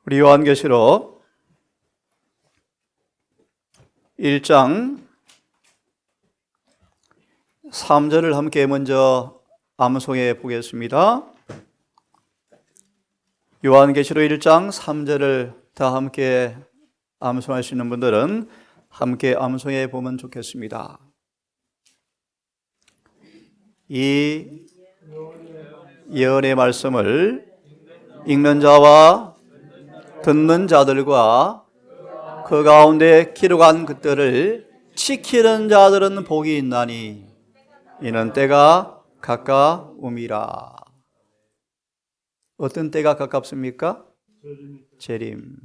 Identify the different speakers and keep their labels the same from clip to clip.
Speaker 1: 우리 요한계시록 1장 3절을 함께 먼저 암송해 보겠습니다. 요한계시록 1장 3절을 다 함께 암송하시는 분들은 함께 암송해 보면 좋겠습니다. 이 예언의 말씀을 읽는 자와 듣는 자들과 그 가운데 기록한 것들을 지키는 자들은 복이 있나니 이는 때가 가까움이라. 어떤 때가 가깝습니까? 재림.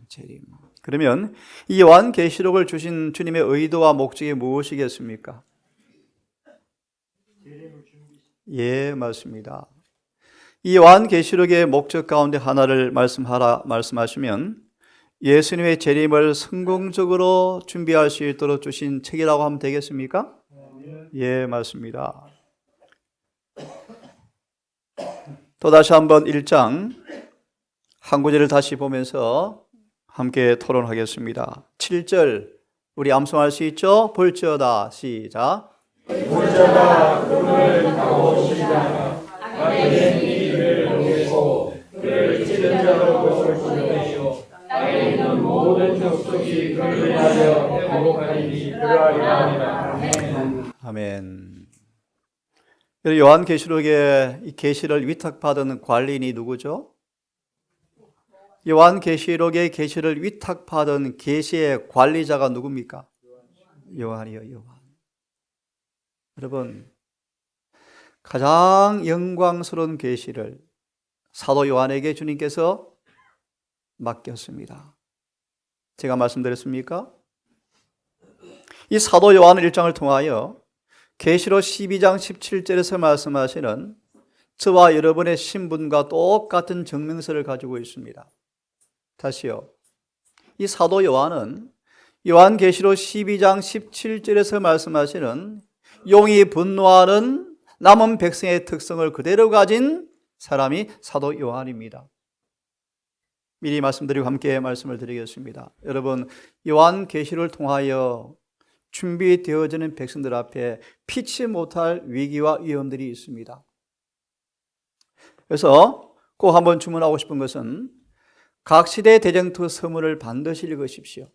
Speaker 1: 그러면 이 요한계시록을 주신 주님의 의도와 목적이 무엇이겠습니까? 예, 맞습니다. 이 요한계시록의 목적 가운데 하나를 말씀하시면 예수님의 재림을 성공적으로 준비할 수 있도록 주신 책이라고 하면 되겠습니까? 예, 맞습니다. 또다시 한번 1장 한 구절을 다시 보면서 함께 토론하겠습니다. 7절 우리 암송할 수 있죠? 볼지어다. 시작.
Speaker 2: 볼지어다 그를 타고 오시다가 악의 이를 녹이고 그를 찌른 자로 곳을 부르시오. 땅에 있는 모든 족속이 그를 위하여 회복하리니 그러하리라. 아멘.
Speaker 1: 아멘. 요한계시록의 이 계시를 위탁받은 관리인이 누구죠? 요한계시록의 계시를 위탁받은 계시의 관리자가 누굽니까? 요한이요, 요한. 여러분, 가장 영광스러운 계시를 사도 요한에게 주님께서 맡겼습니다. 제가 말씀드렸습니까? 이 사도 요한 1장을 통하여 계시록 12장 17절에서 말씀하시는 저와 여러분의 신분과 똑같은 증명서를 가지고 있습니다. 다시요. 이 사도 요한은 요한계시록 12장 17절에서 말씀하시는 용이 분노하는 남은 백성의 특성을 그대로 가진 사람이 사도 요한입니다. 미리 말씀드리고 함께 말씀을 드리겠습니다. 여러분, 요한계시록을 통하여 준비되어지는 백성들 앞에 피치 못할 위기와 위험들이 있습니다. 그래서 꼭 한번 주문하고 싶은 것은 각 시대 대쟁투 서문을 반드시 읽으십시오.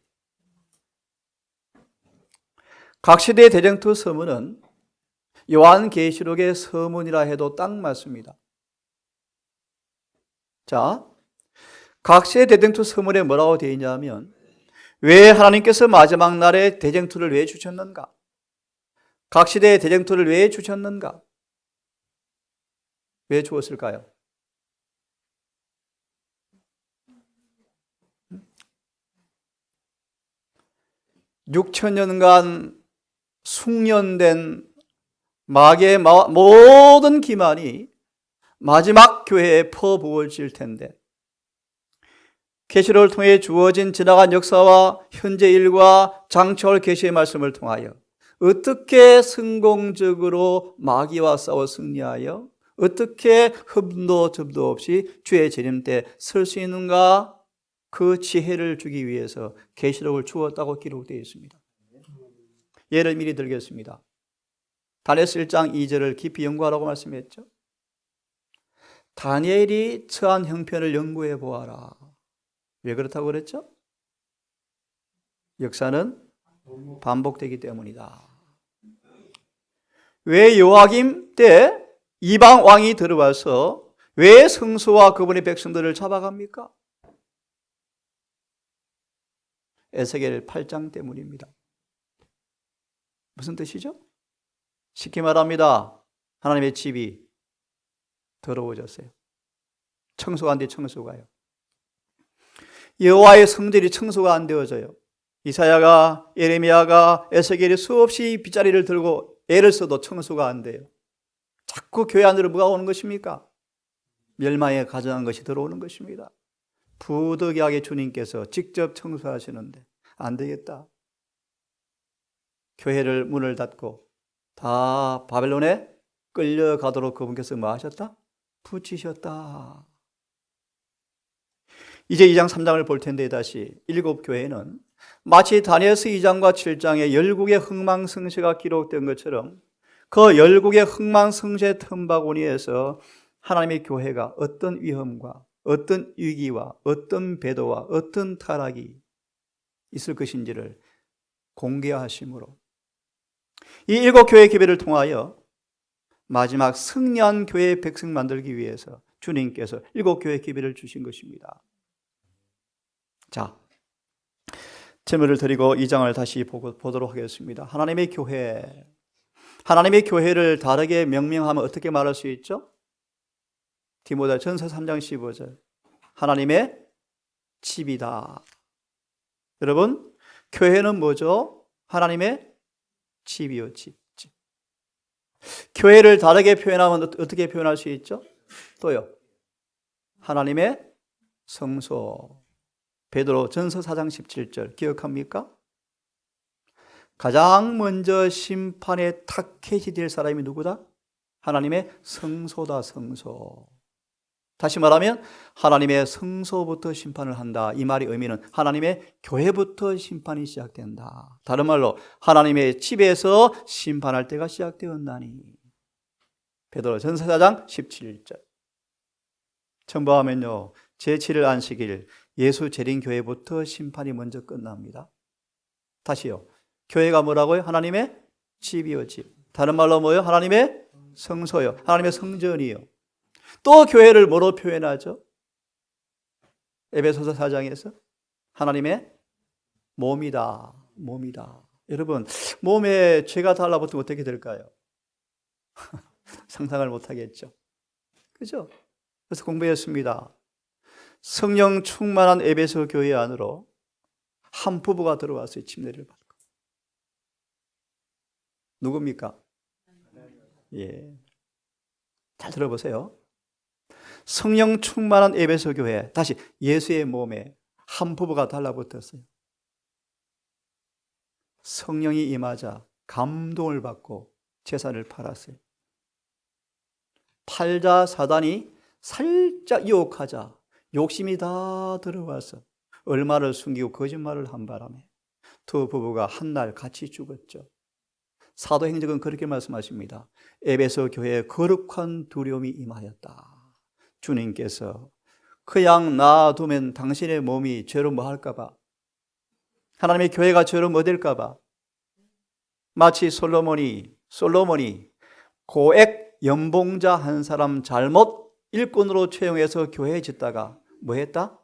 Speaker 1: 각 시대 대쟁투 서문은 요한계시록의 서문이라 해도 딱 맞습니다. 자, 각 시대 대쟁투 서문에 뭐라고 되어 있냐면 왜 하나님께서 마지막 날에 대쟁투를 왜 주셨는가? 각 시대의 대쟁투를 왜 주셨는가? 왜 주었을까요? 6,000년간 숙련된 마귀의 모든 기만이 마지막 교회에 퍼부어질 텐데 계시록을 통해 주어진 지나간 역사와 현재 일과 장차올 계시의 말씀을 통하여 어떻게 성공적으로 마귀와 싸워 승리하여 어떻게 흠도 점도 없이 주의 재림 때 설 수 있는가, 그 지혜를 주기 위해서 계시록을 주었다고 기록되어 있습니다. 예를 미리 들겠습니다. 다니엘서 1장 2절을 깊이 연구하라고 말씀했죠. 다니엘이 처한 형편을 연구해 보아라. 왜 그렇다고 그랬죠? 역사는 반복되기 때문이다. 왜 요아김 때 이방 왕이 들어와서 왜 성소와 그분의 백성들을 잡아갑니까? 에스겔 8장 때문입니다. 무슨 뜻이죠? 쉽게 말합니다. 하나님의 집이 더러워졌어요. 청소가 안 돼, 청소가요. 여호와의 성전이 청소가 안 되어져요. 이사야가, 예레미야가, 에스겔이 수없이 빗자리를 들고 애를 써도 청소가 안 돼요. 자꾸 교회 안으로 뭐가 오는 것입니까? 멸망에 가져간 것이 들어오는 것입니다. 부득이하게 주님께서 직접 청소하시는데 안 되겠다. 교회를 문을 닫고 다 바벨론에 끌려가도록 그분께서 뭐 하셨다? 붙이셨다. 이제 2장 3장을 볼 텐데 다시 일곱 교회는 마치 다니엘서 2장과 7장에 열국의 흥망성쇠가 기록된 것처럼 그 열국의 흥망성쇠 틈바구니에서 하나님의 교회가 어떤 위험과 어떤 위기와 어떤 배도와 어떤 타락이 있을 것인지를 공개하심으로 이 일곱 교회 기별을 통하여 마지막 승리한 교회의 백성 만들기 위해서 주님께서 일곱 교회 기별을 주신 것입니다. 자, 제물을 드리고 2장을 다시 보도록 하겠습니다. 하나님의 교회를 다르게 명명하면 어떻게 말할 수 있죠? 디모데전서 3장 15절 하나님의 집이다. 여러분, 교회는 뭐죠? 하나님의 집이요, 집. 교회를 다르게 표현하면 어떻게 표현할 수 있죠? 또요, 하나님의 성소. 베드로전서 4장 17절 기억합니까? 가장 먼저 심판에 타켓이 될 사람이 누구다? 하나님의 성소다, 성소. 다시 말하면 하나님의 성소부터 심판을 한다. 이 말의 의미는 하나님의 교회부터 심판이 시작된다. 다른 말로 하나님의 집에서 심판할 때가 시작되었나니. 베드로전서 4장 17절. 첨부하면요, 제7일 안식일 예수 재림 교회부터 심판이 먼저 끝납니다. 다시요, 교회가 뭐라고요? 하나님의 집이요, 집. 다른 말로 뭐요? 하나님의 성소요, 하나님의 성전이요. 또 교회를 뭐로 표현하죠? 에베소서 4장에서 하나님의 몸이다, 몸이다. 여러분, 몸에 죄가 달라붙으면 어떻게 될까요? 상상을 못하겠죠. 그죠? 그래서 공부했습니다. 성령 충만한 에베소 교회 안으로 한 부부가 들어왔어요. 침례를 받고. 누굽니까? 예. 잘 들어보세요. 성령 충만한 에베소 교회, 다시 예수의 몸에 한 부부가 달라붙었어요. 성령이 임하자 감동을 받고 재산을 팔았어요. 팔자 사단이 살짝 유혹하자 욕심이 다 들어와서 얼마를 숨기고 거짓말을 한 바람에 두 부부가 한 날 같이 죽었죠. 사도행전은 그렇게 말씀하십니다. 에베소 교회에 거룩한 두려움이 임하였다. 주님께서 그 양 놔두면 당신의 몸이 죄로 뭐 할까봐, 하나님의 교회가 죄로 뭐 될까봐, 마치 솔로몬이 고액 연봉자 한 사람 잘못 일꾼으로 채용해서 교회에 짓다가 뭐 했다?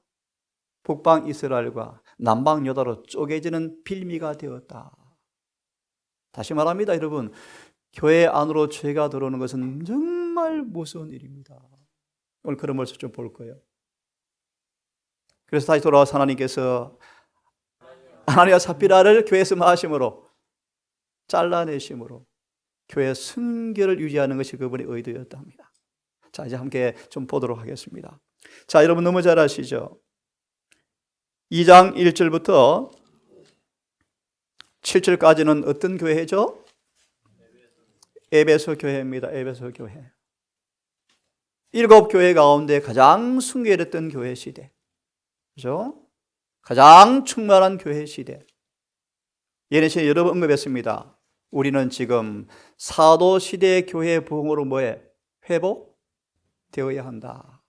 Speaker 1: 북방 이스라엘과 남방 유다로 쪼개지는 빌미가 되었다. 다시 말합니다, 여러분. 교회 안으로 죄가 들어오는 것은 정말 무서운 일입니다. 오늘 그런 모습 좀 볼 거예요. 그래서 다시 돌아와서 하나님께서 아나니아 삽비라를 교회에서 마심으로 잘라내심으로 교회 순결을 유지하는 것이 그분의 의도였다 합니다. 자, 이제 함께 좀 보도록 하겠습니다. 자, 여러분 너무 잘 아시죠? 2장 1절부터 7절까지는 어떤 교회죠? 에베소 교회입니다. 에베소 교회. 7교회 가운데 가장 순결했던 교회 시대. 그죠? 가장 충만한 교회 시대. 예전 시간에 여러 번 언급했습니다. 우리는 지금 사도 시대의 교회 부흥으로 뭐에? 회복되어야 한다.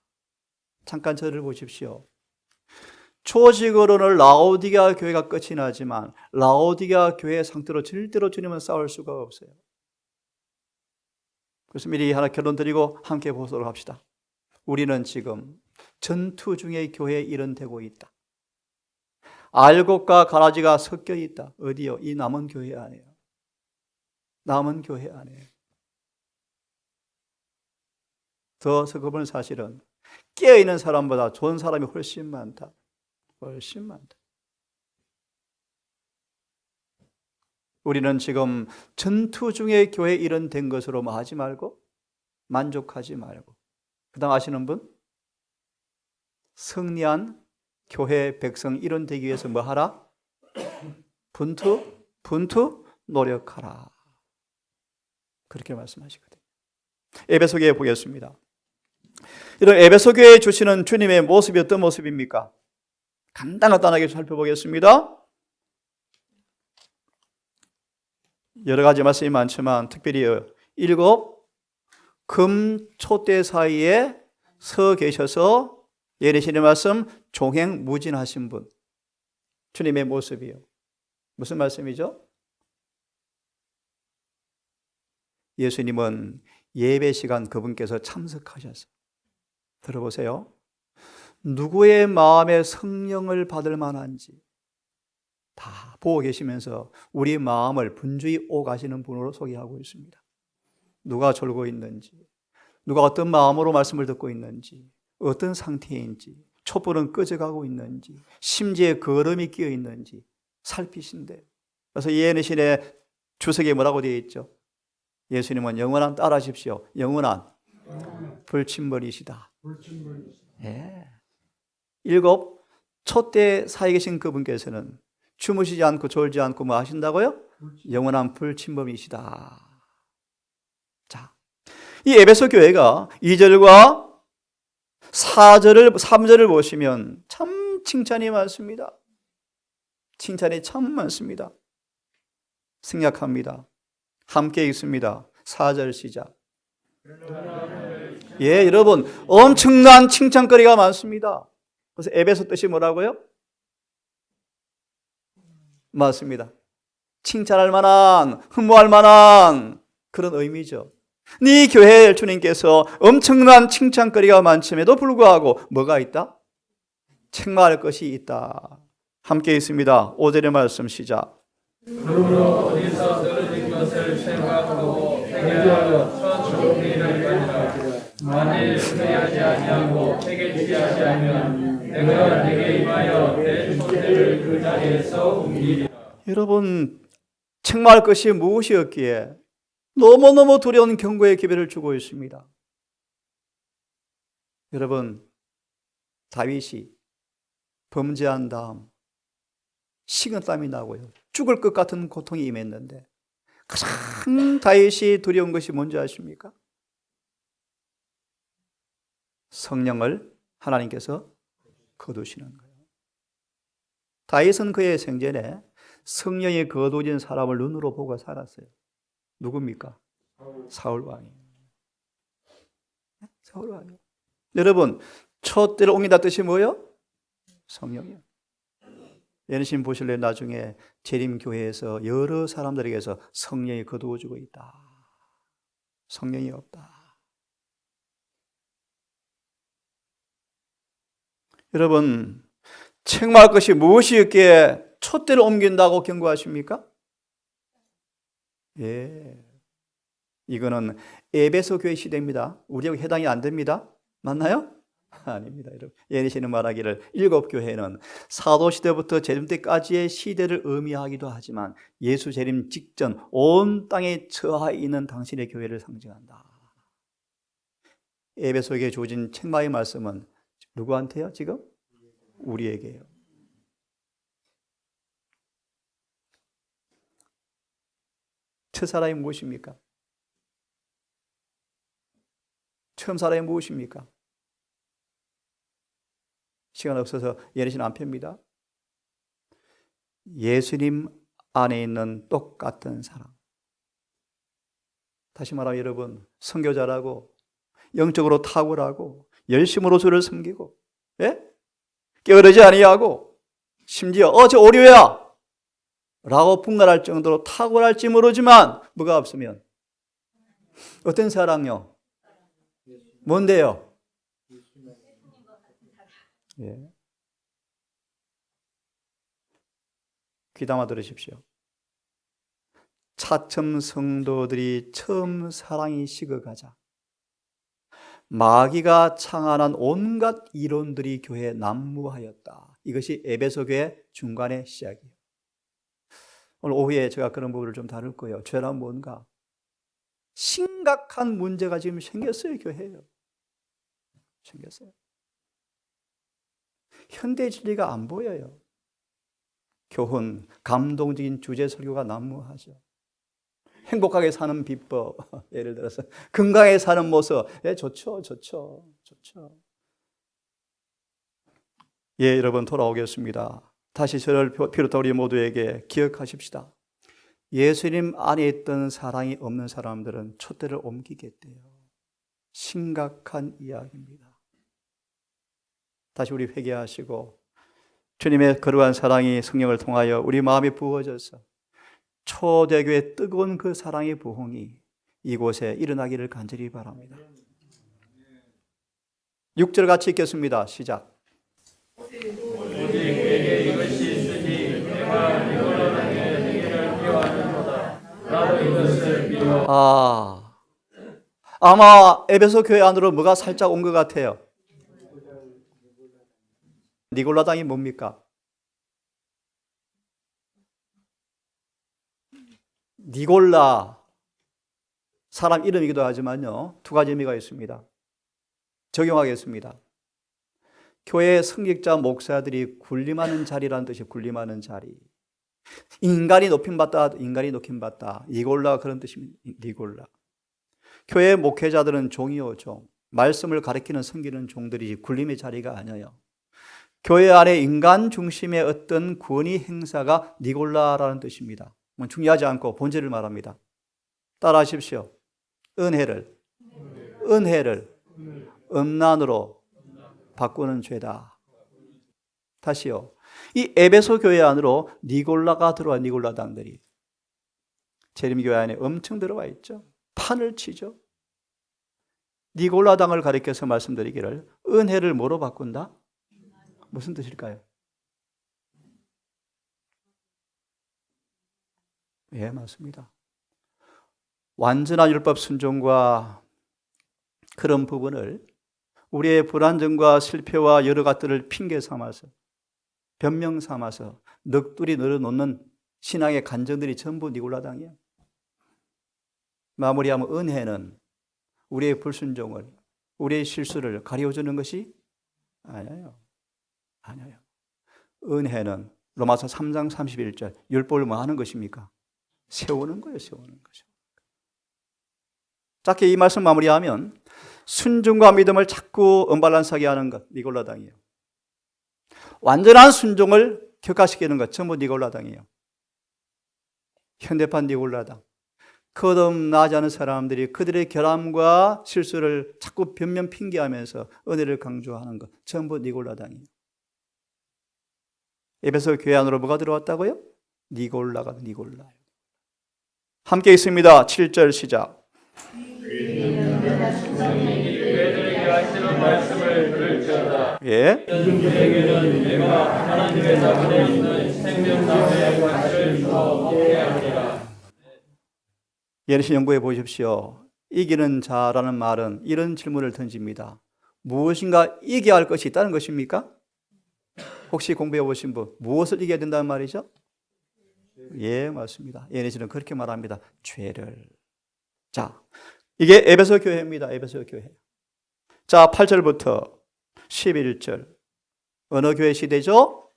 Speaker 1: 잠깐 저를 보십시오. 조직으로는 라오디게아 교회가 끝이 나지만 라오디게아 교회의 상태로 절대로 주님은 싸울 수가 없어요. 그래서 미리 하나 결론 드리고 함께 보도록 합시다. 우리는 지금 전투 중에 교회에 일원되고 있다. 알곡과 가라지가 섞여 있다. 어디요? 이 남은 교회 안에요. 남은 교회 안에요. 더 서글픈 사실은 깨어있는 사람보다 좋은 사람이 훨씬 많다. 훨씬 많다. 우리는 지금 전투 중에 교회에 일원된 것으로 하지 말고 만족하지 말고 그 다음 아시는 분? 승리한 교회 백성 일원되기 위해서 뭐 하라? 분투 노력하라. 그렇게 말씀하시거든요. 에베소 교회 보겠습니다. 이런 에베소 교회에 주시는 주님의 모습이 어떤 모습입니까? 간단하게 살펴보겠습니다. 여러 가지 말씀이 많지만 특별히 7 금초대 사이에 서 계셔서 예리신의 말씀 종행무진하신 분, 주님의 모습이요. 무슨 말씀이죠? 예수님은 예배 시간 그분께서 참석하셨어요. 들어보세요. 누구의 마음에 성령을 받을 만한지 다 보고 계시면서 우리 마음을 분주히 오가시는 분으로 소개하고 있습니다. 누가 졸고 있는지, 누가 어떤 마음으로 말씀을 듣고 있는지, 어떤 상태인지, 촛불은 꺼져가고 있는지, 심지에 걸음이 끼어 있는지 살피신대요. 그래서 예언의 주석에 뭐라고 되어 있죠? 예수님은 영원한 따라하십시오. 영원한 불침벌이시다. 예. 7 촛대 사이에 계신 그분께서는 주무시지 않고 졸지 않고 뭐 하신다고요? 영원한 불침범이시다. 자, 이 에베소 교회가 2절과 3절을 보시면 참 칭찬이 많습니다. 칭찬이 참 많습니다. 생략합니다. 함께 읽습니다. 4절 시작. 예, 여러분 엄청난 칭찬거리가 많습니다. 그래서 에베소 뜻이 뭐라고요? 맞습니다. 칭찬할 만한, 흠모할 만한 그런 의미죠. 네 교회 주님께서 엄청난 칭찬거리가 많음에도 불구하고 뭐가 있다? 책망할 것이 있다. 함께 있습니다. 5절의 말씀 시작.
Speaker 2: 그러므로 어디서 떨어진 것을 생각하고 회개하여 처음 일을 가니라. 만일 회개하지 아니하고 회개치 아니하면 내가 네게 임하여 내 손대를 그 자리에서 옮기리라.
Speaker 1: 여러분, 책망할 것이 무엇이었기에 너무너무 두려운 경고의 기회를 주고 있습니다. 여러분, 다윗이 범죄한 다음 식은땀이 나고요, 죽을 것 같은 고통이 임했는데 가장 다윗이 두려운 것이 뭔지 아십니까? 성령을 하나님께서 거두시는 거예요. 다윗은 그의 생전에 성령이 거두어진 사람을 눈으로 보고 살았어요. 누굽니까? 사울 왕이에요. 사울 왕이에요. 여러분, 촛대를 옮긴다 뜻이 뭐예요? 성령이요. 예수님 보실래요? 나중에 재림교회에서 여러 사람들에게서 성령이 거두어지고 있다. 성령이 없다. 여러분, 책망할 것이 무엇이었기에 촛대를 옮긴다고 경고하십니까? 예, 이거는 에베소 교회 시대입니다. 우리하고 해당이 안 됩니다. 맞나요? 아닙니다. 여러분, 예리시는 말하기를 7 교회는 사도 시대부터 재림 때까지의 시대를 의미하기도 하지만 예수 재림 직전 온 땅에 처해 있는 당신의 교회를 상징한다. 에베소에게 주어진 책망의 말씀은 누구한테요? 지금? 우리에게요. 첫사랑이 무엇입니까? 처음 사랑이 무엇입니까? 시간 없어서 예리신 안 펴니다. 예수님 안에 있는 똑같은 사랑. 다시 말하면 여러분, 선교자라고 영적으로 탁월하고 열심으로 주를 섬기고, 예? 게으르지 아니하고 심지어 저 오류야 라고 분간할 정도로 탁월할지 모르지만 뭐가 없으면 어떤 사랑요? 뭔데요? 예. 귀담아 들으십시오. 차츰 성도들이 처음 사랑이 식어가자 마귀가 창안한 온갖 이론들이 교회에 난무하였다. 이것이 에베소 교회 중간의 시작이에요. 오늘 오후에 제가 그런 부분을 좀 다룰 거예요. 죄란 뭔가? 심각한 문제가 지금 생겼어요. 교회에요. 생겼어요. 현대 진리가 안 보여요. 교훈, 감동적인 주제 설교가 난무하죠. 행복하게 사는 비법, 예를 들어서 건강하게 사는 모습, 좋죠. 예, 여러분 돌아오겠습니다. 다시 저를 비롯한 우리 모두에게 기억하십시다. 예수님 안에 있던 사랑이 없는 사람들은 촛대를 옮기겠대요. 심각한 이야기입니다. 다시 우리 회개하시고 주님의 거룩한 사랑이 성령을 통하여 우리 마음이 부어져서 초대교회의 뜨거운 그 사랑의 부흥이 이곳에 일어나기를 간절히 바랍니다. 6절 같이 읽겠습니다. 시작.
Speaker 2: 오직 내게 이것이 있으니 내가 이걸로 당해 내게를 미워하는도다. 나도 이것을 미워.
Speaker 1: 아마 에베소 교회 안으로 뭐가 살짝 온 것 같아요. 니골라당이 뭡니까? 니골라, 사람 이름이기도 하지만요, 두 가지 의미가 있습니다. 적용하겠습니다. 교회의 성직자 목사들이 군림하는 자리라는 뜻이 군림하는 자리. 인간이 높임받다, 인간이 높임받다. 니골라 그런 뜻입니다. 니골라. 교회 목회자들은 종이요, 종. 말씀을 가리키는 섬기는 종들이 군림의 자리가 아니에요. 교회 안에 인간 중심의 어떤 권위 행사가 니골라라는 뜻입니다. 중요하지 않고 본질을 말합니다. 따라하십시오. 은혜를 음란으로 바꾸는 죄다. 다시요. 이 에베소 교회 안으로 니골라가 들어와, 니골라당들이. 재림교회 안에 엄청 들어와 있죠. 판을 치죠. 니골라당을 가리켜서 말씀드리기를 은혜를 뭐로 바꾼다? 무슨 뜻일까요? 예, 맞습니다. 완전한 율법 순종과 그런 부분을 우리의 불안정과 실패와 여러 가지들을 핑계 삼아서 변명 삼아서 넋두리 늘어놓는 신앙의 간정들이 전부 니골라당이에요. 마무리하면 은혜는 우리의 불순종을, 우리의 실수를 가려주는 것이 아니에요. 은혜는 로마서 3장 31절 율법을 뭐 하는 것입니까? 세우는 거예요. 세우는 거죠. 짧게 이 말씀 마무리하면 순종과 믿음을 자꾸 언밸런스하게 하는 것, 니골라당이에요. 완전한 순종을 격화시키는 것, 전부 니골라당이에요. 현대판 니골라당. 거듭나지 않은 사람들이 그들의 결함과 실수를 자꾸 변명 핑계하면서 은혜를 강조하는 것, 전부 니골라당이에요. 에베소 교회 안으로 뭐가 들어왔다고요? 니골라가 니골라요. 함께 있습니다. 7절 시작.
Speaker 2: 교회들에게 하시는 말씀을 들을지어다.
Speaker 1: 예.
Speaker 2: 그에게는 내가 하나님의 자손에 있는 생명나무의 가시를 주어 먹게 하리라.
Speaker 1: 예리신 연구해 보십시오. 이기는 자라는 말은 이런 질문을 던집니다. 무엇인가 이겨야 할 것이 있다는 것입니까? 혹시 공부해 보신 분, 무엇을 이겨야 된다는 말이죠? 예, 맞습니다. 예리신은 그렇게 말합니다. 죄를. 자, 이게 에베소 교회입니다. 에베소 교회. 자, 8절부터 11절. 어느 교회 시대죠?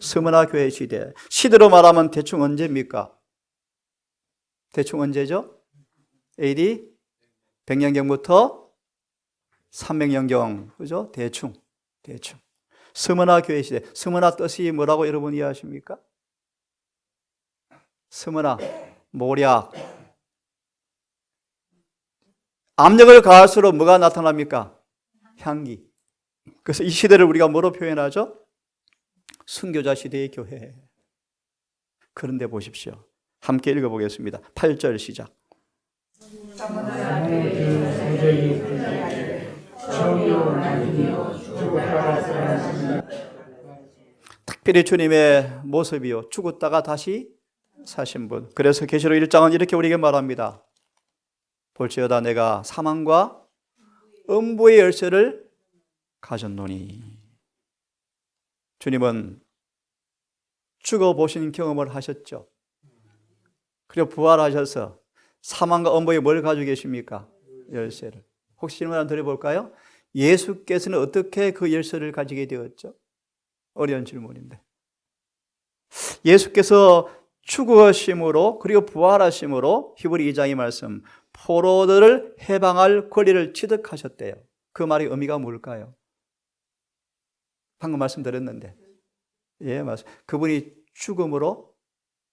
Speaker 1: 스무나 교회 시대. 시대로 말하면 대충 언제입니까? 대충 언제죠? AD 100년경부터 300년경. 그죠? 대충. 스무나 교회 시대. 스무나 뜻이 뭐라고 여러분 이해하십니까? 스무나, 모략. 압력을 가할수록 뭐가 나타납니까? 향기. 그래서 이 시대를 우리가 뭐로 표현하죠? 순교자 시대의 교회. 그런데 보십시오. 함께 읽어보겠습니다. 8절 시작. 특별히 주님의 모습이요, 죽었다가 다시 사신 분. 그래서 계시록 1장은 이렇게 우리에게 말합니다. 볼지어다 내가 사망과 음부의 열쇠를 가졌노니. 주님은 죽어보신 경험을 하셨죠. 그리고 부활하셔서 사망과 음부의 뭘 가지고 계십니까? 열쇠를. 혹시 질문 한번 드려볼까요? 예수께서는 어떻게 그 열쇠를 가지게 되었죠? 어려운 질문인데. 예수께서 죽으심으로 그리고 부활하심으로 히브리 2장의 말씀, 포로들을 해방할 권리를 취득하셨대요. 그 말의 의미가 뭘까요? 방금 말씀드렸는데. 예, 맞습니다. 그분이 죽음으로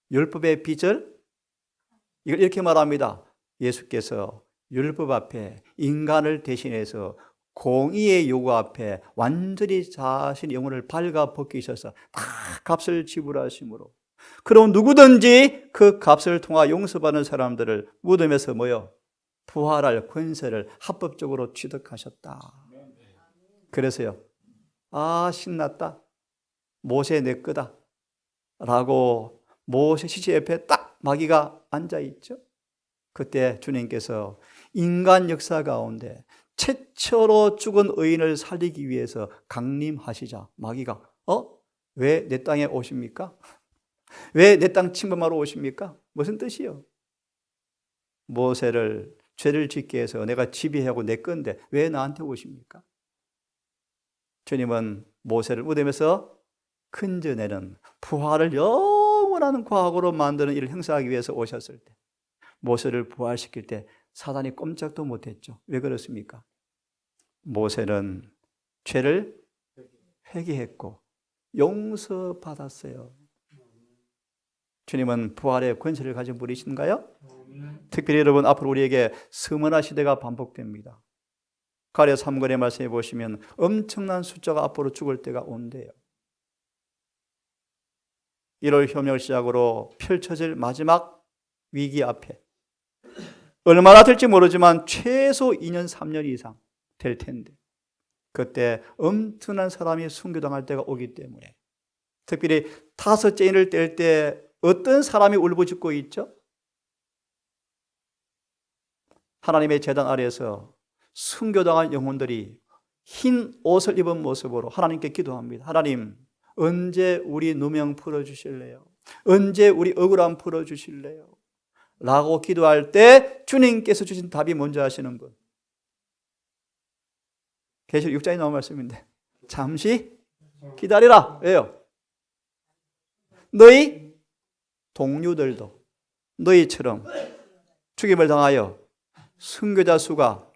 Speaker 1: 율법의 빚을 이걸 이렇게 말합니다. 예수께서 율법 앞에 인간을 대신해서 공의의 요구 앞에 완전히 자신의 영혼을 발가 벗기셔서 다 값을 지불하심으로, 그럼 누구든지 그 값을 통하 용서받는 사람들을 무덤에서 모여 부활할 권세를 합법적으로 취득하셨다. 그래서요, 아, 신났다, 모세 내 거다 라고 모세 시체 옆에 딱 마귀가 앉아있죠. 그때 주님께서 인간 역사 가운데 최초로 죽은 의인을 살리기 위해서 강림하시자 마귀가 왜 내 땅에 오십니까? 왜 내 땅 침범하러 오십니까? 무슨 뜻이요? 모세를 죄를 짓게 해서 내가 지배하고 내 건데 왜 나한테 오십니까? 주님은 모세를 무덤에서 건져내는 부활을 영원한 과학으로 만드는 일을 행사하기 위해서 오셨을 때, 모세를 부활시킬 때 사단이 꼼짝도 못했죠. 왜 그렇습니까? 모세는 죄를 회개했고 용서받았어요. 주님은 부활의 권세를 가진 분이신가요? 특별히 여러분, 앞으로 우리에게 서문화 시대가 반복됩니다. 가랴 3권의 말씀해 보시면 엄청난 숫자가 앞으로 죽을 때가 온대요. 1월 혁명을 시작으로 펼쳐질 마지막 위기 앞에 얼마나 될지 모르지만 최소 2년, 3년 이상 될 텐데, 그때 엄청난 사람이 순교당할 때가 오기 때문에, 특별히 5째 인을 뗄 때 어떤 사람이 울부짖고 있죠? 하나님의 제단 아래에서 순교당한 영혼들이 흰 옷을 입은 모습으로 하나님께 기도합니다. 하나님, 언제 우리 누명 풀어주실래요? 언제 우리 억울함 풀어주실래요? 라고 기도할 때 주님께서 주신 답이 뭔지 아시는 분? 계시록 6장에 나온 말씀인데, 잠시 기다리라. 왜요? 너희 동료들도 너희처럼 죽임을 당하여 순교자 수가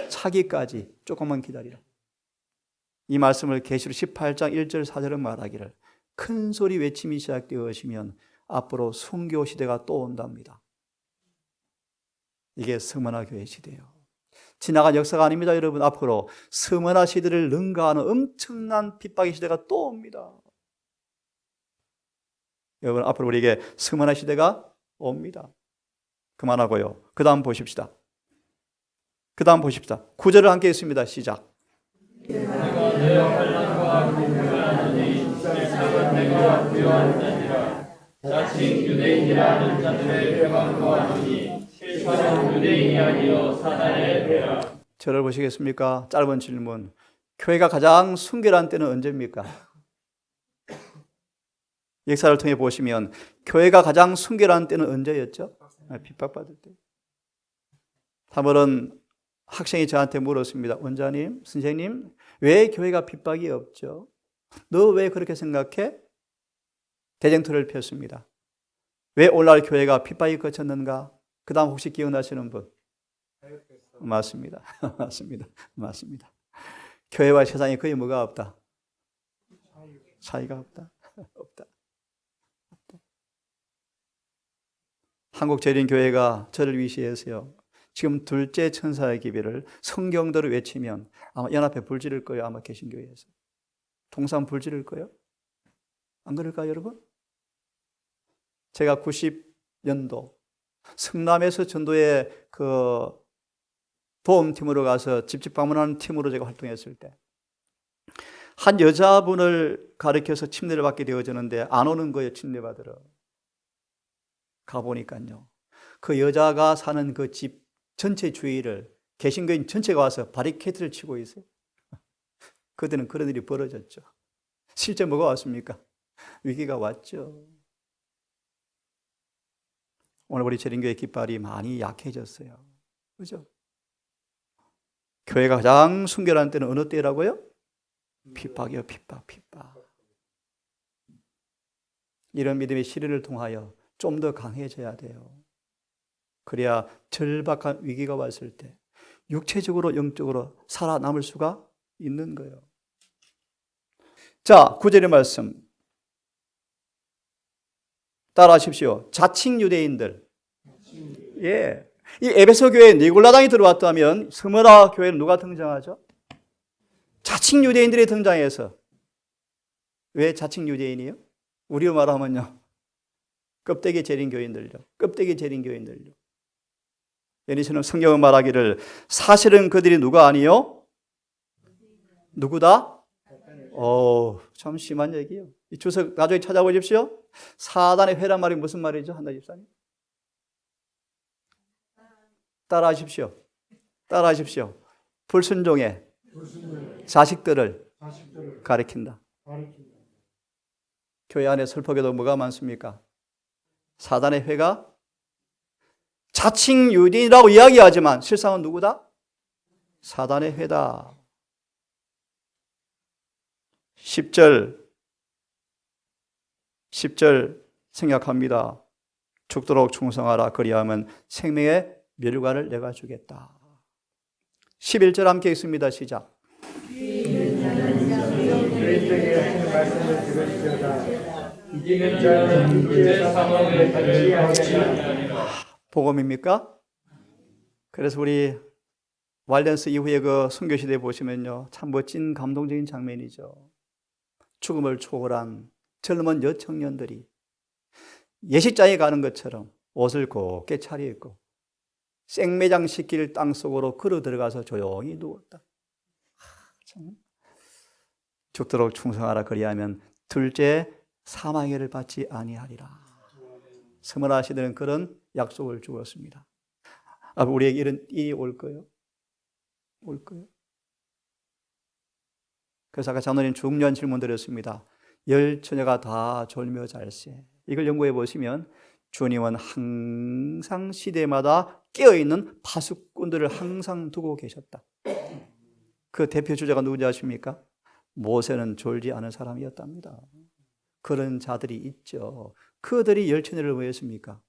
Speaker 1: 차기까지 조금만 기다리라. 이 말씀을 계시록 18장 1절 4절은 말하기를, 큰 소리 외침이 시작되어지면 앞으로 순교 시대가 또 온답니다. 이게 서문화 교회 시대예요. 지나간 역사가 아닙니다. 여러분, 앞으로 서문화 시대를 능가하는 엄청난 핍박의 시대가 또 옵니다. 여러분, 앞으로 우리에게 서문화 시대가 옵니다. 그만하고요, 그 다음 보십시다. 9절을 함께 읽습니다. 시작.
Speaker 2: 내가 내 환난과 공부하노니 실상은 내가 부여하느니라. 자칭 유대인이라는 자들의 배반과 하노니 실상은 유대인이 아니요 사단의 배라.
Speaker 1: 저를 보시겠습니까? 짧은 질문. 교회가 가장 순결한 때는 언제입니까? 역사를 통해 보시면 교회가 가장 순결한 때는 언제였죠? 핍박받을 때. 3월은 학생이 저한테 물었습니다. 원장님, 선생님, 왜 교회가 핍박이 없죠? 너 왜 그렇게 생각해? 대쟁투를 폈습니다. 왜 오늘날 교회가 핍박이 거쳤는가? 그 다음 혹시 기억나시는 분? 맞습니다. 맞습니다. 교회와 세상에 거의 뭐가 없다? 차이가 없다. 없다. 한국재림교회가 저를 위시해서요, 지금 둘째 천사의 기별을 성경대로 외치면 아마 연합회 불 지를 거예요. 아마 개신교회에서 동산 불 지를 거예요. 안 그럴까요, 여러분? 제가 90년도 성남에서 전도에 그 도움팀으로 가서 집집 방문하는 팀으로 제가 활동했을 때, 한 여자분을 가르쳐서 침례를 받게 되어졌는데 안 오는 거예요. 침례 받으러 가보니까요, 그 여자가 사는 그 집 전체 주위를 개신교인 전체가 와서 바리케이트를 치고 있어요. 그때는 그런 일이 벌어졌죠. 실제 뭐가 왔습니까? 위기가 왔죠. 오늘 우리 재림교회 깃발이 많이 약해졌어요. 그죠? 교회가 가장 순결한 때는 어느 때라고요? 핍박이요, 핍박. 이런 믿음의 시련을 통하여 좀 더 강해져야 돼요. 그래야 절박한 위기가 왔을 때 육체적으로 영적으로 살아남을 수가 있는 거예요. 자, 9절의 말씀. 따라하십시오. 자칭 유대인들. 예. 이 에베소 교회에 니골라당이 들어왔다면 스무나 교회는 누가 등장하죠? 자칭 유대인들이 등장해서. 왜 자칭 유대인이요? 우리로 말하면요. 껍데기 제린 교인들요. 껍데기 제린 교인들요. 예리처럼 성경은 말하기를 사실은 그들이 누가 아니요? 누구다? 참 심한 얘기요. 이 주석 나중에 찾아보십시오. 사단의 회란 말이 무슨 말이죠? 한나 집사님? 따라하십시오. 따라하십시오. 불순종의 자식들을 가리킨다. 교회 안에 슬프게도 뭐가 많습니까? 사단의 회가 자칭 유대인이라고 이야기하지만 실상은 누구다? 사단의 회다. 10절 생각합니다. 죽도록 충성하라. 그리하면 생명의 멸관을 내가 주겠다. 11절 함께 있습니다. 시작.
Speaker 2: 이기는 자는 이제 사망의 달을 받지 아니하리라.
Speaker 1: 복음입니까? 그래서 우리 와일den스 이후에 그 순교시대 보시면요, 참 멋진 감동적인 장면이죠. 죽음을 초월한 젊은 여청년들이 예식장에 가는 것처럼 옷을 곱게 차려입고 생매장 시킬 땅속으로 걸어 들어가서 조용히 누웠다. 참. 죽도록 충성하라. 그리하면 둘째 사망의를 받지 아니하리라. 스무나 시대는 그런 약속을 주었습니다. 우리에게 이런 일이 올 거예요? 올 거예요? 그래서 아까 장로님 중요한 질문 드렸습니다. 열 처녀가 다 졸며 잘세. 이걸 연구해 보시면 주님은 항상 시대마다 깨어있는 파수꾼들을 항상 두고 계셨다. 그 대표 주자가 누군지 아십니까? 모세는 졸지 않은 사람이었답니다. 그런 자들이 있죠. 그들이 열 처녀를 뭐 했습니까?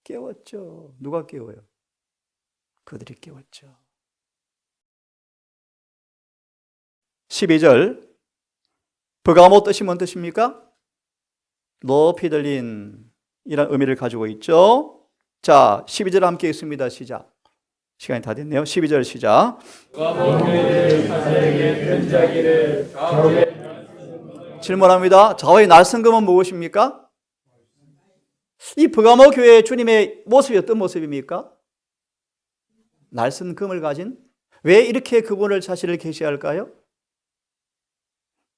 Speaker 1: 깨웠죠. 누가 깨워요? 그들이 깨웠죠. 12절 버가모 뜻이 뭔 뜻입니까? 높이 들린 이란 의미를 가지고 있죠. 자, 12절 함께 있습니다. 시작. 시간이 다 됐네요. 12절 시작. 질문합니다. 좌우의 날성금은 무엇입니까? 이 버가모 교회의 주님의 모습이 어떤 모습입니까? 날성금을 가진? 왜 이렇게 그분을 자신을 계시할까요?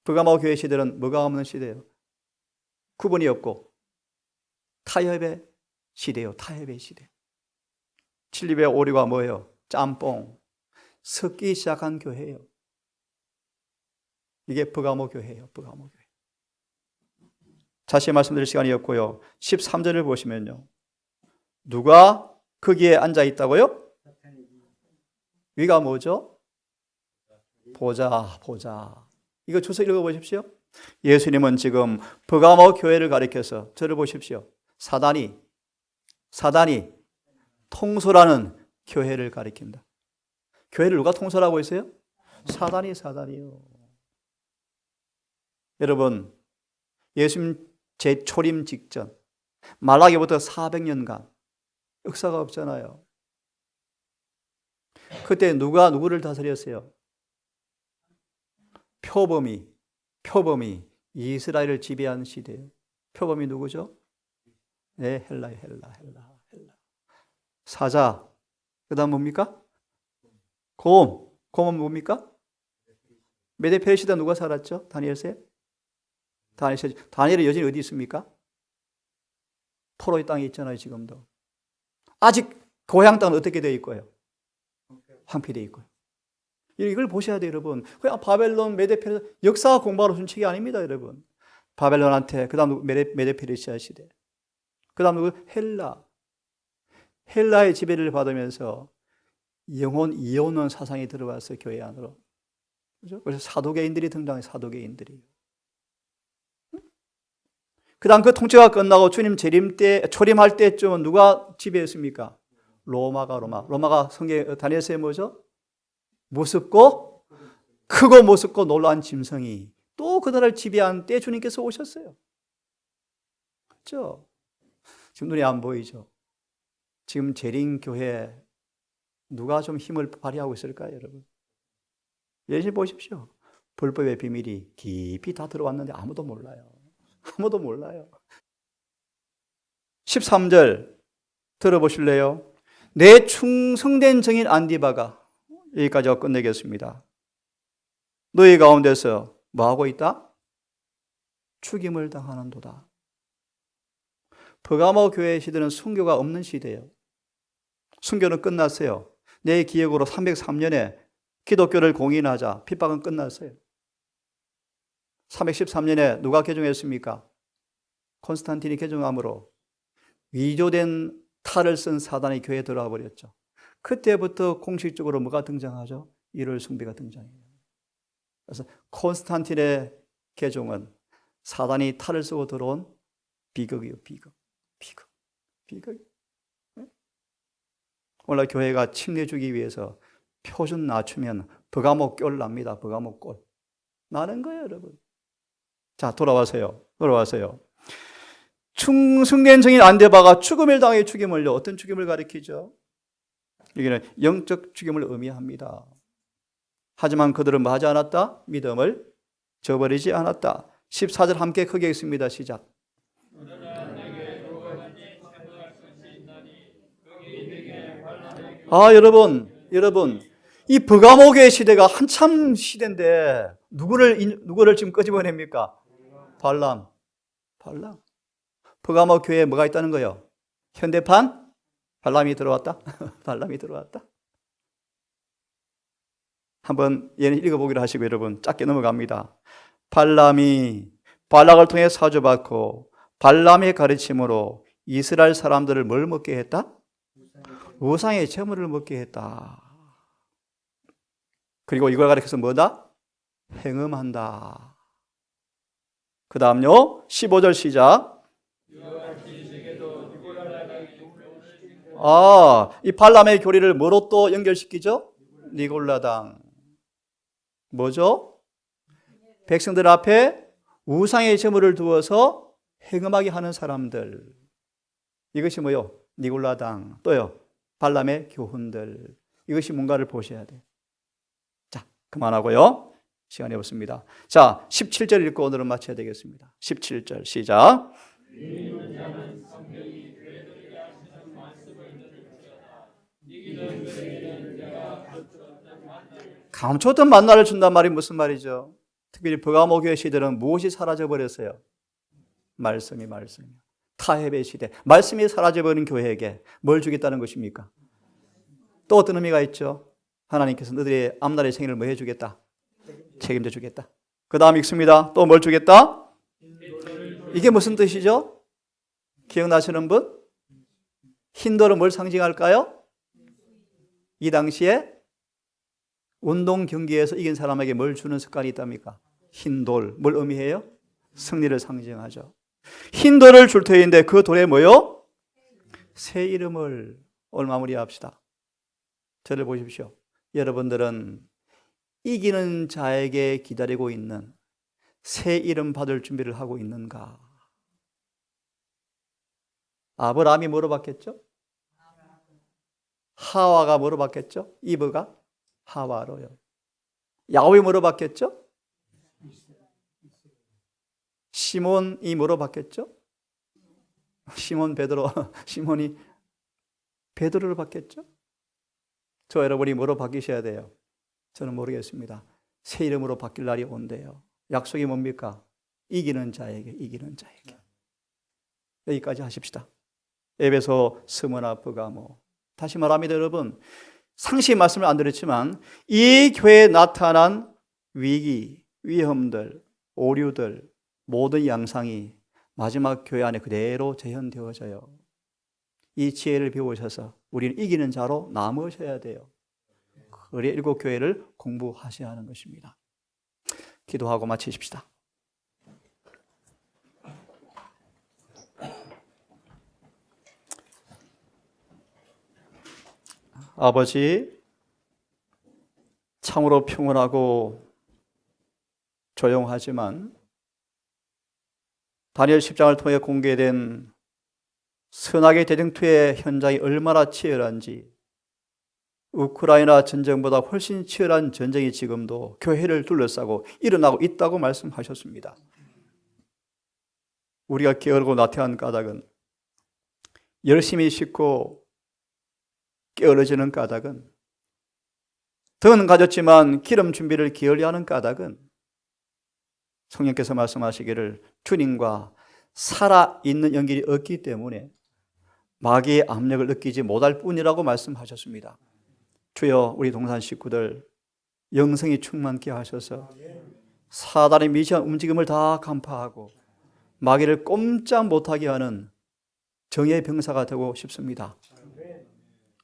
Speaker 1: 버가모 교회 시대는 뭐가 없는 시대예요? 구분이 없고 타협의 시대예요. 타협의 시대. 7입의 오류가 뭐예요? 짬뽕. 섞기 시작한 교회예요. 이게 버가모 교회예요. 버가모 교회. 자세히 말씀드릴 시간이 없고요. 13절을 보시면요. 누가 거기에 앉아 있다고요? 위가 뭐죠? 보좌, 보좌. 이거 주소 읽어보십시오. 예수님은 지금 버가모 교회를 가리켜서 저를 보십시오. 사단이 통솔하는 교회를 가리킨다. 교회를 누가 통솔하고 있어요? 사단이요. 여러분, 예수님 재초림 직전 말라기부터 400년간 역사가 없잖아요. 그때 누가 누구를 다스렸어요? 표범이 이스라엘을 지배한 시대예요. 표범이 누구죠? 네, 헬라. 사자. 그다음 뭡니까? 곰은 뭡니까? 메데 시대 누가 살았죠? 다니엘세? 다니엘은 여전히 어디 있습니까? 포로의 땅에 있잖아요, 지금도. 아직 고향 땅은 어떻게 되어 있고요? 황폐되어 있고요. 이걸 보셔야 돼요, 여러분. 그냥 바벨론, 메데페르시아 역사 공부하러 준 책이 아닙니다, 여러분. 바벨론한테, 그 다음 메데페르시아 시대. 그 다음 누구? 헬라의 지배를 받으면서 영혼 이혼론 사상이 들어왔어요, 교회 안으로. 그죠? 그래서 사도계인들이 등장해요, 사도계인들이. 그 다음 그 통치가 끝나고 주님 초림할 때쯤은 누가 지배했습니까? 로마가 다니엘서에 뭐죠? 크고 무섭고 놀라운 짐승이 또 그날을 지배한 때 주님께서 오셨어요. 그렇죠? 지금 눈에 안 보이죠? 지금 재림교회 누가 좀 힘을 발휘하고 있을까요, 여러분? 예시 보십시오. 불법의 비밀이 깊이 다 들어왔는데 아무도 몰라요. 아무도 몰라요. 13절 들어보실래요? 내 충성된 증인 안디바가, 여기까지 끝내겠습니다. 너희 가운데서 뭐하고 있다? 죽임을 당하는도다. 버가모 교회 시대는 순교가 없는 시대예요. 순교는 끝났어요. 내 기억으로 303년에 기독교를 공인하자 핍박은 끝났어요. 313년에 누가 개종했습니까? 콘스탄틴이 개종함으로 위조된 탈을 쓴 사단이 교회에 들어와 버렸죠. 그때부터 공식적으로 뭐가 등장하죠? 일월 숭배가 등장해요. 그래서 콘스탄틴의 개종은 사단이 탈을 쓰고 들어온 비극이에요. 비극. 오늘 교회가 침례주기 위해서 표준 낮추면 버가모 꼴 납니다. 버가모 꼴 나는 거예요, 여러분. 자, 돌아와서요. 충성된 증인 안데바가 죽음을 당해 죽임을요. 어떤 죽임을 가리키죠? 여기는 영적 죽임을 의미합니다. 하지만 그들은 뭐 하지 않았다? 믿음을 저버리지 않았다. 14절 함께 크게 읽습니다. 시작. 여러분, 이 버가모교의 시대가 한참 시대인데 누구를 지금 끄집어냅니까? 발람. 버가모 교회에 뭐가 있다는 거예요? 현대판 발람이 들어왔다. 발람이 들어왔다. 한번 얘는 읽어보기로 하시고 여러분 짧게 넘어갑니다. 발람이 발락을 통해 사주받고 발람의 가르침으로 이스라엘 사람들을 뭘 먹게 했다? 우상의 제물을 먹게 했다. 그리고 이걸 가리켜서 뭐다? 행음한다. 그 다음요 15절 시작. 이 발람의 교리를 뭐로 또 연결시키죠? 니골라당. 뭐죠? 백성들 앞에 우상의 제물을 두어서 행음하게 하는 사람들. 이것이 뭐요? 니골라당. 또요? 발람의 교훈들. 이것이 뭔가를 보셔야 돼요. 자, 그만하고요. 시간이 없습니다. 자, 17절 읽고 오늘은 마쳐야 되겠습니다. 17절 시작. 감췄던 만나를 준단 말이 무슨 말이죠? 특별히 버가모 교회 시대는 무엇이 사라져버렸어요? 말씀이. 타협의 시대. 말씀이 사라져버린 교회에게 뭘 주겠다는 것입니까? 또 어떤 의미가 있죠? 하나님께서 너희들의 앞날의 생일을 뭐 해주겠다? 책임져 주겠다. 그 다음 읽습니다. 또 뭘 주겠다? 이게 무슨 뜻이죠? 기억나시는 분? 흰돌은 뭘 상징할까요? 이 당시에 운동 경기에서 이긴 사람에게 뭘 주는 습관이 있답니까? 흰돌. 뭘 의미해요? 승리를 상징하죠. 흰돌을 줄 터인데 그 돌에 뭐요? 새 이름을. 오늘 마무리합시다. 저를 보십시오. 여러분들은 이기는 자에게 기다리고 있는 새 이름 받을 준비를 하고 있는가? 아브라함이 뭐로 받겠죠? 하와가 뭐로 받겠죠? 이브가 하와로요. 야곱이 뭐로 받겠죠? 시몬이 뭐로 받겠죠? 시몬이 베드로를 받겠죠? 저 여러분이 뭐로 바뀌셔야 돼요? 저는 모르겠습니다. 새 이름으로 바뀔 날이 온대요. 약속이 뭡니까? 이기는 자에게. 여기까지 하십시다. 에베소, 스무나, 버가모. 다시 말합니다, 여러분. 상시 말씀을 안 드렸지만 이 교회에 나타난 위기, 위험들, 오류들, 모든 양상이 마지막 교회 안에 그대로 재현되어져요. 이 지혜를 배우셔서 우리는 이기는 자로 남으셔야 돼요. 그래 일곱 교회를 공부하셔야 하는 것입니다. 기도하고 마치십시다. 아버지, 참으로 평온하고 조용하지만 다니엘 10장을 통해 공개된 선악의 대등투의 현장이 얼마나 치열한지, 우크라이나 전쟁보다 훨씬 치열한 전쟁이 지금도 교회를 둘러싸고 일어나고 있다고 말씀하셨습니다. 우리가 게으르고 나태한 까닭은, 열심히 싣고 게으러지는 까닭은, 덕은 가졌지만 기름 준비를 게을리하는 까닭은, 성령께서 말씀하시기를 주님과 살아있는 연결이 없기 때문에 마귀의 압력을 느끼지 못할 뿐이라고 말씀하셨습니다. 주여, 우리 동산 식구들 영성이 충만케 하셔서 사단의 미시한 움직임을 다 간파하고 마귀를 꼼짝 못하게 하는 정의의 병사가 되고 싶습니다.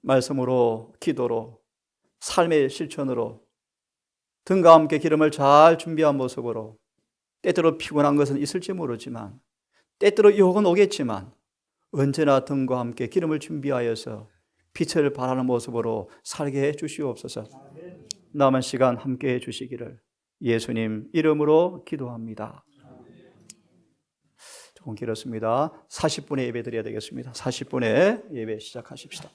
Speaker 1: 말씀으로, 기도로, 삶의 실천으로 등과 함께 기름을 잘 준비한 모습으로, 때때로 피곤한 것은 있을지 모르지만, 때때로 유혹은 오겠지만 언제나 등과 함께 기름을 준비하여서 빛을 발하는 모습으로 살게 해 주시옵소서. 남은 시간 함께 해 주시기를 예수님 이름으로 기도합니다. 조금 길었습니다. 40분의 예배 드려야 되겠습니다. 40분의 예배 시작하십시다.